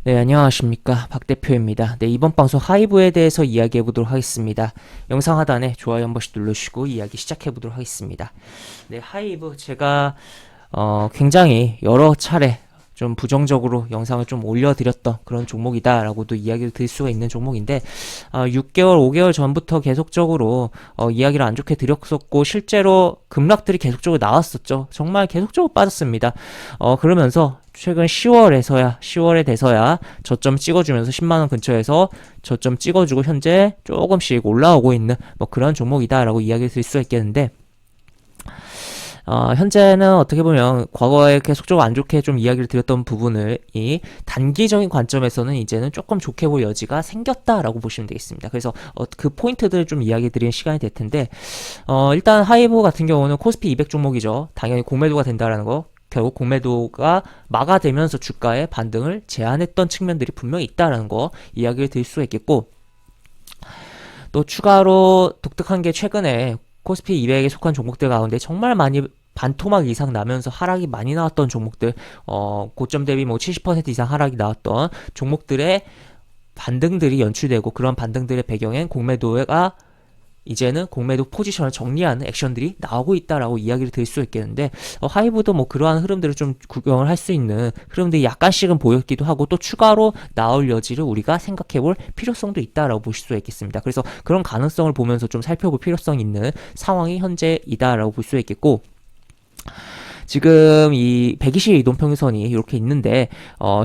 네, 안녕하십니까. 박 대표입니다. 네, 이번 방송 하이브에 대해서 이야기해 보도록 하겠습니다. 영상 하단에 좋아요 한 번씩 눌러주시고 이야기 시작해 보도록 하겠습니다. 네, 하이브 제가 굉장히 여러 차례 좀 부정적으로 영상을 좀 올려드렸던 그런 종목이다라고도 이야기를 드릴 수가 있는 종목인데 6개월, 5개월 전부터 계속적으로 이야기를 안 좋게 드렸었고 실제로 급락들이 계속적으로 나왔었죠. 정말 계속적으로 빠졌습니다. 그러면서 최근 10월에 돼서야 저점 찍어주면서 10만원 근처에서 저점 찍어주고 현재 조금씩 올라오고 있는 뭐 그런 종목이다라고 이야기를 드릴 수가 있겠는데 현재는 어떻게 보면 과거에 계속적으로 안 좋게 좀 이야기를 드렸던 부분을 이 단기적인 관점에서는 이제는 조금 좋게 볼 여지가 생겼다라고 보시면 되겠습니다. 그래서 그 포인트들을 좀 이야기 드리는 시간이 될 텐데 일단 하이브 같은 경우는 코스피 200 종목이죠. 당연히 공매도가 된다라는 거. 결국 공매도가 막아되면서 주가의 반등을 제한했던 측면들이 분명히 있다라는 거 이야기를 드릴 수가 있겠고 또 추가로 독특한 게 최근에 코스피 200에 속한 종목들 가운데 정말 많이 반토막 이상 나면서 하락이 많이 나왔던 종목들 고점 대비 뭐 70% 이상 하락이 나왔던 종목들의 반등들이 연출되고 그런 반등들의 배경엔 공매도가 이제는 공매도 포지션을 정리하는 액션들이 나오고 있다라고 이야기를 드릴 수 있겠는데 하이브도 뭐 그러한 흐름들을 좀 구경을 할 수 있는 흐름들이 약간씩은 보였기도 하고 또 추가로 나올 여지를 우리가 생각해볼 필요성도 있다라고 보실 수 있겠습니다. 그래서 그런 가능성을 보면서 좀 살펴볼 필요성이 있는 상황이 현재이다라고 볼 수 있겠고 지금 이 120일 이동평균선이 이렇게 있는데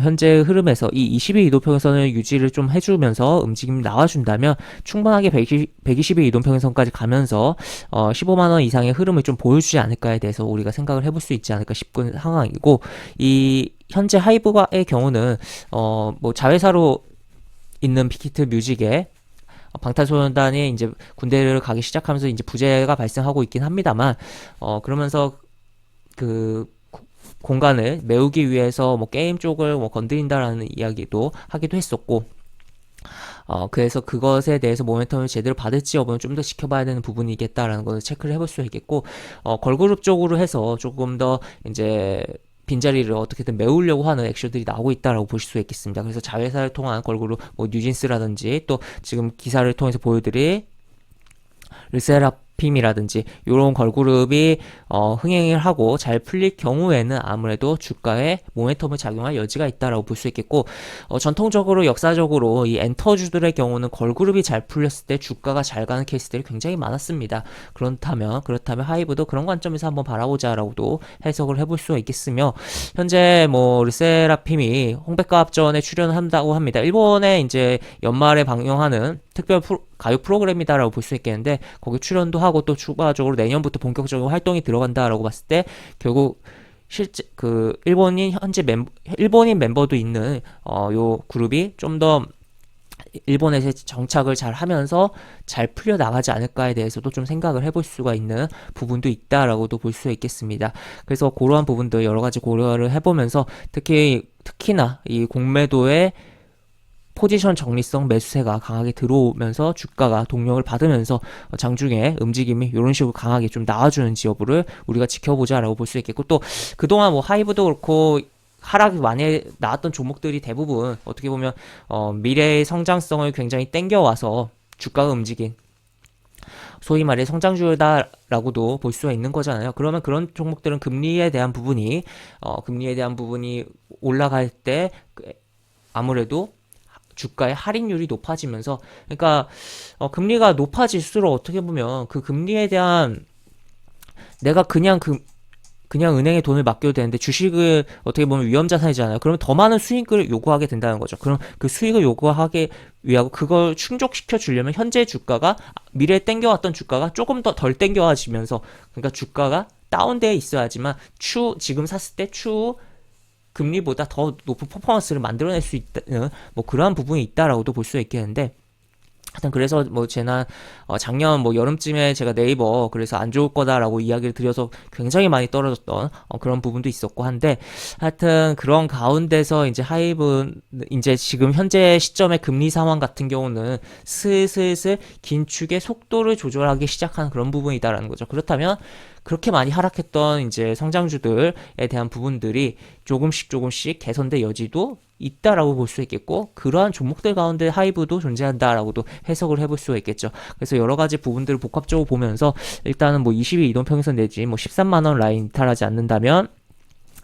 현재 흐름에서 이 20일 이동평균선을 유지를 좀 해주면서 움직임이 나와준다면 충분하게 120일 이동평균선까지 가면서 15만원 이상의 흐름을 좀 보여주지 않을까에 대해서 우리가 생각을 해볼 수 있지 않을까 싶은 상황이고 이 현재 하이브의 경우는 뭐 자회사로 있는 빅히트 뮤직의 방탄소년단이 이제 군대를 가기 시작하면서 이제 부재가 발생하고 있긴 합니다만 그러면서 그 공간을 메우기 위해서 뭐 게임 쪽을 뭐 건드린다라는 이야기도 하기도 했었고 그래서 그것에 대해서 모멘텀을 제대로 받을지 여부는 좀 더 지켜봐야 되는 부분이겠다라는 것을 체크를 해볼 수 있겠고 걸그룹 쪽으로 해서 조금 더 이제 빈자리를 어떻게든 메우려고 하는 액션들이 나오고 있다라고 보실 수 있겠습니다. 그래서 자회사를 통한 걸그룹 뭐 뉴진스라든지 또 지금 기사를 통해서 보여드릴 르세라핌이라든지 이런 걸그룹이 흥행을 하고 잘 풀릴 경우에는 아무래도 주가에 모멘텀을 작용할 여지가 있다라고 볼 수 있겠고 전통적으로 역사적으로 이 엔터주들의 경우는 걸그룹이 잘 풀렸을 때 주가가 잘 가는 케이스들이 굉장히 많았습니다. 그렇다면 하이브도 그런 관점에서 한번 바라보자라고도 해석을 해볼 수가 있겠으며 현재 뭐 르세라핌이 홍백과 합전에 출연을 한다고 합니다. 일본에 이제 연말에 방영하는 특별 가요 프로그램이다라고 볼 수 있겠는데 거기 출연도 하고 또 추가적으로 내년부터 본격적인 활동이 들어간다라고 봤을 때 결국 실제 그 일본인 멤버도 있는 요 그룹이 좀 더 일본에서 정착을 잘 하면서 잘 풀려 나가지 않을까에 대해서도 좀 생각을 해볼 수가 있는 부분도 있다라고도 볼 수 있겠습니다. 그래서 그러한 부분들 여러 가지 고려를 해보면서 특히나 이 공매도의 포지션 정리성 매수세가 강하게 들어오면서 주가가 동력을 받으면서 장중에 움직임이 이런 식으로 강하게 좀 나와주는지 여부를 우리가 지켜보자라고 볼 수 있겠고 또 그동안 뭐 하이브도 그렇고 하락이 많이 나왔던 종목들이 대부분 어떻게 보면 미래의 성장성을 굉장히 땡겨와서 주가가 움직인 소위 말해 성장주다라고도 볼 수가 있는 거잖아요. 그러면 그런 종목들은 금리에 대한 부분이 올라갈 때 아무래도 주가의 할인율이 높아지면서 그러니까 금리가 높아질수록 어떻게 보면 그 금리에 대한 내가 그냥 은행에 돈을 맡겨도 되는데 주식을 어떻게 보면 위험자산이잖아요. 그러면 더 많은 수익을 요구하게 된다는 거죠. 그럼 그 수익을 요구하기 위하고 그걸 충족시켜 주려면 현재 주가가 미래에 땡겨왔던 주가가 조금 더 덜 땡겨와지면서 그러니까 주가가 다운되어 있어야지만 지금 샀을 때 추후 금리보다 더 높은 퍼포먼스를 만들어낼 수 있는 뭐 그러한 부분이 있다라고도 볼 수 있겠는데 하여튼 그래서 뭐 작년 뭐 여름쯤에 제가 네이버 그래서 안 좋을 거다라고 이야기를 드려서 굉장히 많이 떨어졌던 그런 부분도 있었고 한데 하여튼 그런 가운데서 이제 하이브는 이제 지금 현재 시점의 금리 상황 같은 경우는 슬슬 긴축의 속도를 조절하기 시작한 그런 부분이다라는 거죠. 그렇다면 그렇게 많이 하락했던 이제 성장주들에 대한 부분들이 조금씩 개선될 여지도 있다라고 볼 수 있겠고, 그러한 종목들 가운데 하이브도 존재한다라고도 해석을 해볼 수가 있겠죠. 그래서 여러 가지 부분들을 복합적으로 보면서 일단은 뭐 20일 이동평선 내지 뭐 13만 원 라인 이탈하지 않는다면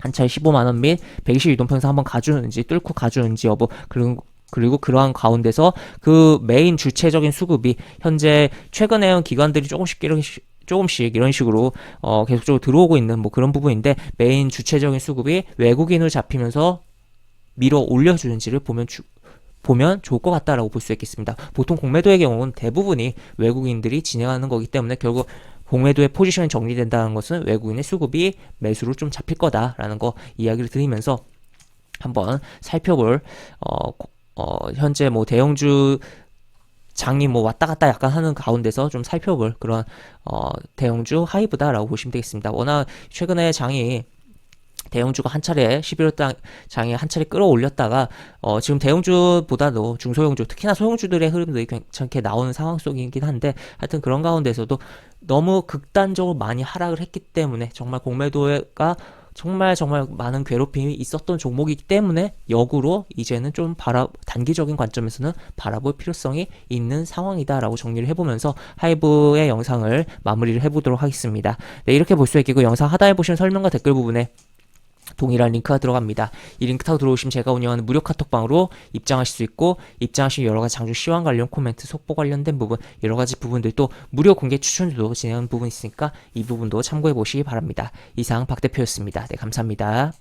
한 차례 15만 원 및 120일 이동평선 한번 가주는지 뚫고 가주는지 여부, 그리고 그러한 가운데서 그 메인 주체적인 수급이 현재 최근에 기관들이 조금씩 이런 식으로 계속적으로 들어오고 있는 뭐 그런 부분인데, 메인 주체적인 수급이 외국인으로 잡히면서 밀어 올려주는지를 보면 좋을 것 같다라고 볼 수 있겠습니다. 보통 공매도의 경우는 대부분이 외국인들이 진행하는 거기 때문에 결국 공매도의 포지션이 정리된다는 것은 외국인의 수급이 매수로 좀 잡힐 거다라는 거 이야기를 드리면서 한번 살펴볼 현재 뭐 대형주 장이 뭐 왔다 갔다 약간 하는 가운데서 좀 살펴볼 그런 대형주 하이브다라고 보시면 되겠습니다. 워낙 최근에 장이 대형주가 한 차례 11월 장에 한 차례 끌어올렸다가 지금 대형주보다도 중소형주, 특히나 소형주들의 흐름들이 괜찮게 나오는 상황 속이긴 한데, 하여튼 그런 가운데서도 너무 극단적으로 많이 하락을 했기 때문에 정말 공매도가 정말 많은 괴롭힘이 있었던 종목이기 때문에 역으로 이제는 좀 단기적인 관점에서는 바라볼 필요성이 있는 상황이다라고 정리를 해보면서 하이브의 영상을 마무리를 해보도록 하겠습니다. 네, 이렇게 볼 수 있겠고, 영상 하단에 보시면 설명과 댓글 부분에 동일한 링크가 들어갑니다. 이 링크 타고 들어오시면 제가 운영하는 무료 카톡방으로 입장하실 수 있고, 입장하시면 여러가지 장주 시황 관련 코멘트, 속보 관련된 부분, 여러가지 부분들, 또 무료 공개 추천도 진행하는 부분이 있으니까 이 부분도 참고해 보시기 바랍니다. 이상 박 대표였습니다. 네, 감사합니다.